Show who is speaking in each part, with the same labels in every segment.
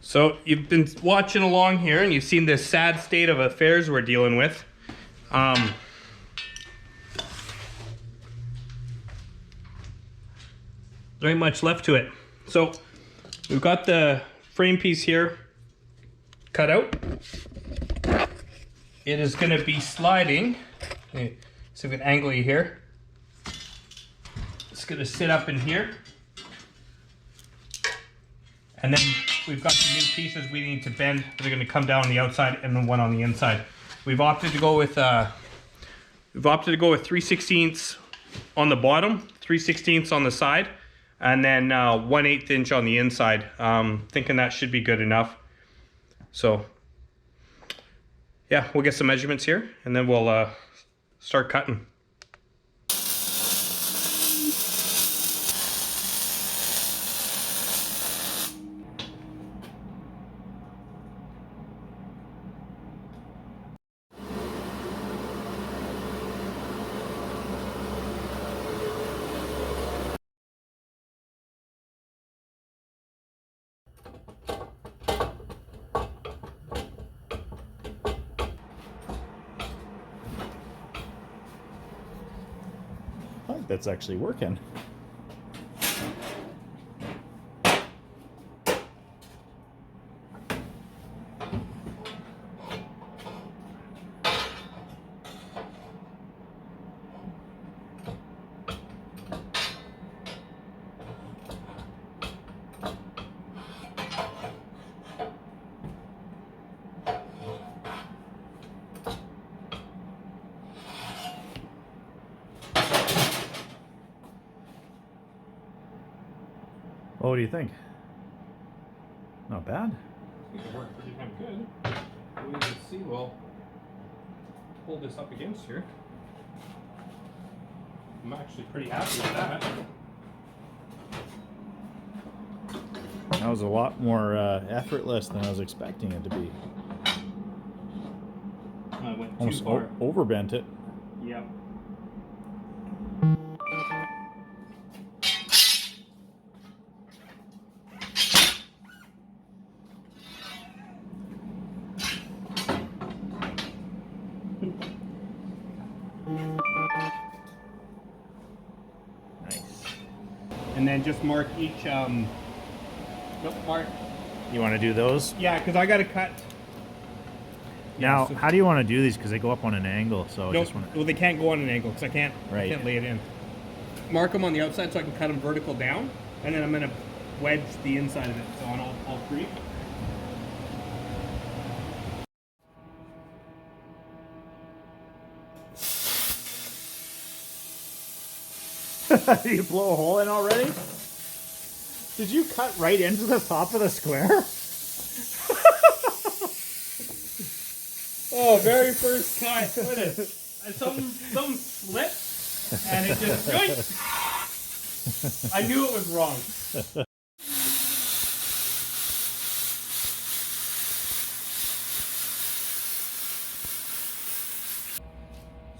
Speaker 1: So you've been watching along here and you've seen this sad state of affairs we're dealing with. There ain't much left to it. So we've got the frame piece here cut out. It is going to be sliding. See if we can angle you here. It's going to sit up in here. And then we've got the new pieces we need to bend. They're going to come down on the outside and then one on the inside. We've opted to go with 3/16 on the bottom, 3/16 on the side, and then 1/8 inch on the inside. Thinking that should be good enough. So yeah, we'll get some measurements here and then we'll start cutting.
Speaker 2: I think that's actually working. What do you think? Not bad.
Speaker 1: I think it worked pretty damn good. We can see, we'll hold this up against here. I'm actually pretty happy with that.
Speaker 2: That was a lot more effortless than I was expecting it to be.
Speaker 1: I went too
Speaker 2: Almost
Speaker 1: far.
Speaker 2: overbent it.
Speaker 1: Yep.
Speaker 2: Nice.
Speaker 1: And then just mark each, mark.
Speaker 2: You want to do those?
Speaker 1: Yeah, because I got to cut.
Speaker 2: Now,
Speaker 1: so-
Speaker 2: how do you want to do these? Because they go up on an angle, so I
Speaker 1: No,
Speaker 2: just want to...
Speaker 1: well, they can't go on an angle because I can't
Speaker 2: Right.
Speaker 1: lay it in. Mark them on the outside so I can cut them vertical down, and then I'm going to wedge the inside of it, so on all three.
Speaker 2: You blow a hole in already? Did you cut right into the top of the square?
Speaker 1: Oh, very first cut. Look at it. Something slipped, and it just yoink. I knew it was wrong.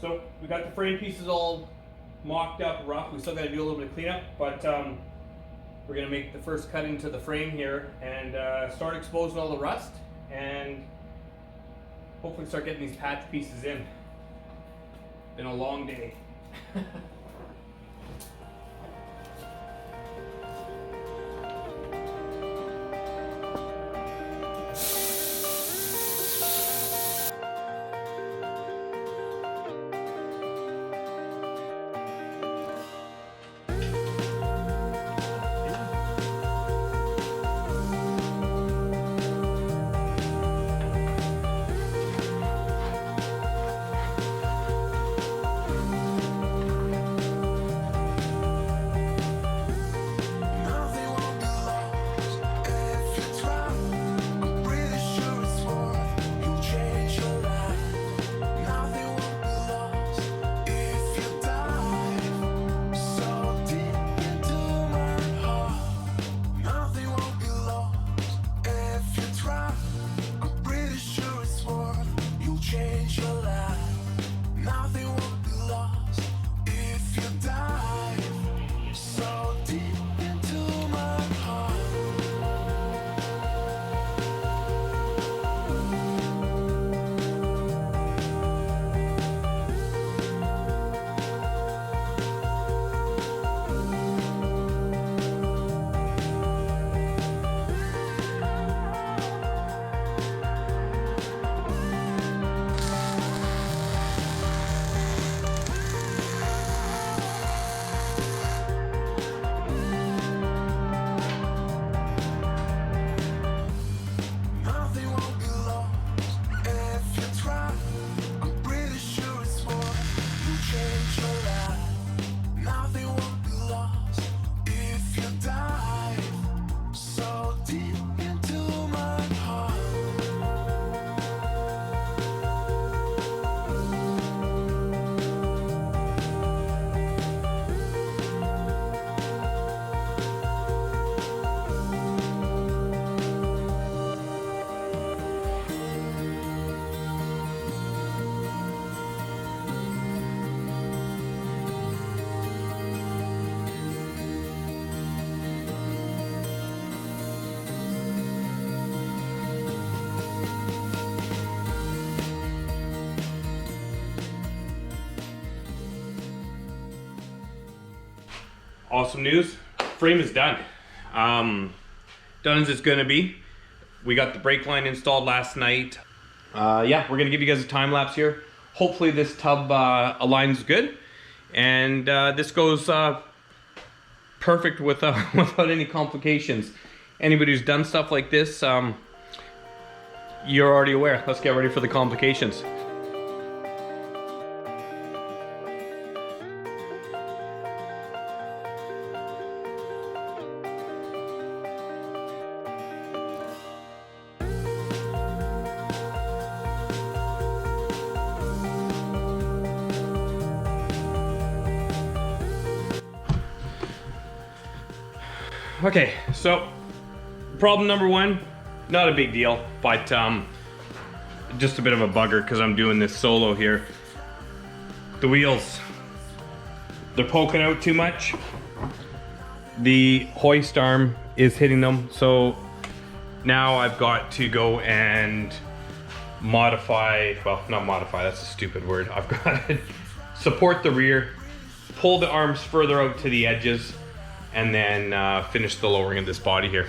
Speaker 1: So we got the frame pieces all mocked up rough. We still got to do a little bit of cleanup, but we're going to make the first cut into the frame here and start exposing all the rust and hopefully start getting these patch pieces in. Been a long day. Awesome news. Frame is done. Done as it's gonna be. We got the brake line installed last night. Yeah, we're gonna give you guys a time lapse here. Hopefully this tub aligns good, and this goes perfect without any complications. Anybody who's done stuff like this, you're already aware. Let's get ready for the complications. Okay, so problem number one, not a big deal, but just a bit of a bugger because I'm doing this solo here. The wheels, they're poking out too much. The hoist arm is hitting them, so now I've got to go and modify, well, not modify, that's a stupid word. I've got to support the rear, pull the arms further out to the edges, and then finish the lowering of this body here.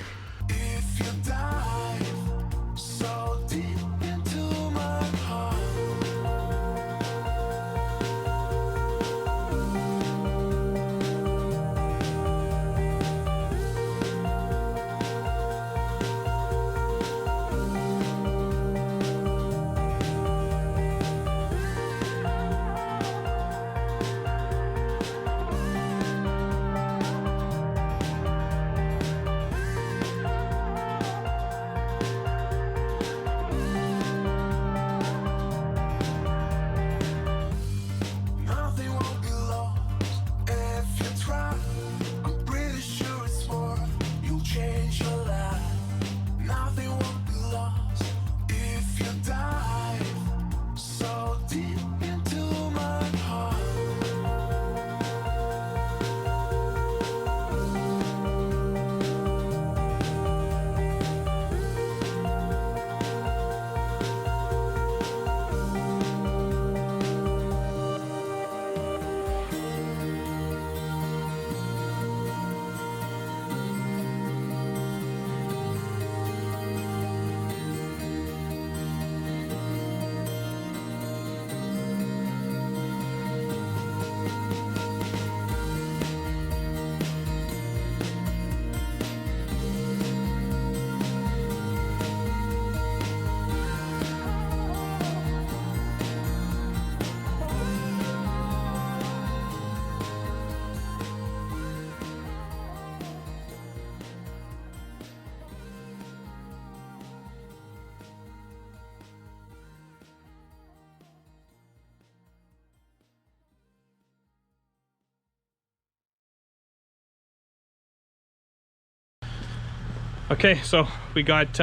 Speaker 1: Okay, so we got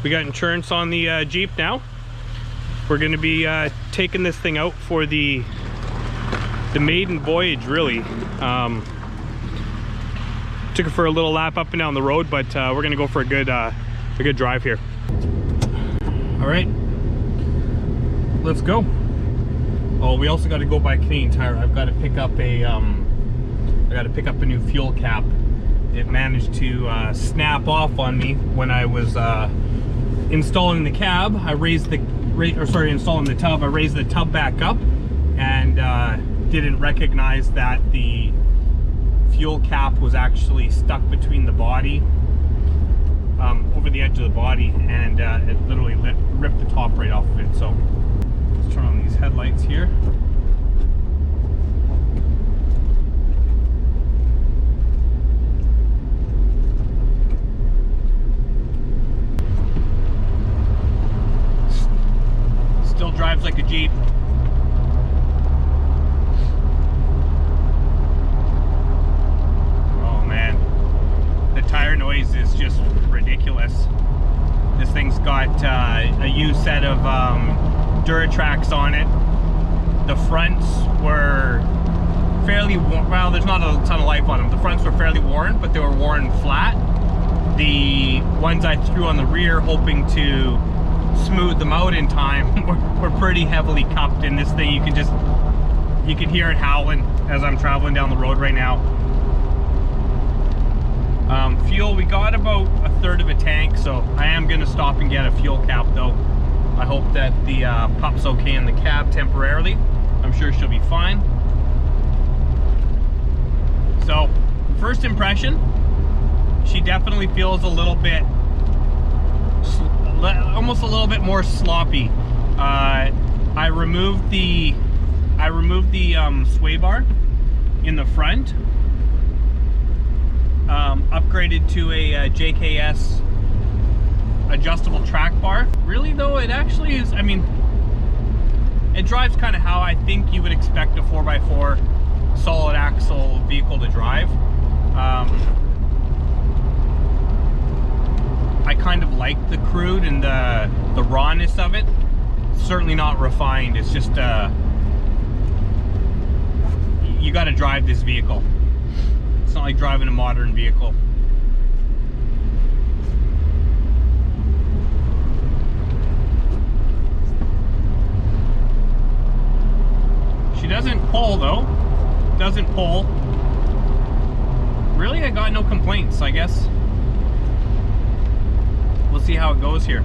Speaker 1: insurance on the Jeep now. We're going to be taking this thing out for the maiden voyage, really. Took it for a little lap up and down the road, but we're going to go for a good drive here. All right, let's go. Oh, we also got to go buy a Canadian Tire. I've got to pick up a new fuel cap. It managed to snap off on me when I was installing the cab. Installing the tub. I raised the tub back up and didn't recognize that the fuel cap was actually stuck between the body, over the edge of the body, and it literally ripped the top right off of it. So let's turn on these headlights here. Still drives like a Jeep. Oh man, the tire noise is just ridiculous. This thing's got a used set of Duratrax on it. The fronts were fairly worn. Well, there's not a ton of life on them. The fronts were fairly worn, but they were worn flat. The ones I threw on the rear, hoping to smooth them out in time, were pretty heavily cupped. And this thing, you can just You can hear it howling as I'm traveling down the road right now. Fuel, we got about a third of a tank, so I am going to stop and get a fuel cap though. I hope that the pup's okay in the cab temporarily. I'm sure she'll be fine. So, first impression, she definitely feels a little bit, almost a little bit more sloppy. I removed the sway bar in the front. Upgraded to a JKS adjustable track bar. Really though, it actually is, I mean, it drives kind of how I think you would expect a 4x4 solid axle vehicle to drive. I kind of like the crude and the rawness of it. Certainly not refined, it's just you got to drive this vehicle. It's not like driving a modern vehicle. She doesn't pull though. Doesn't pull. Really, I got no complaints, I guess. We'll see how it goes here.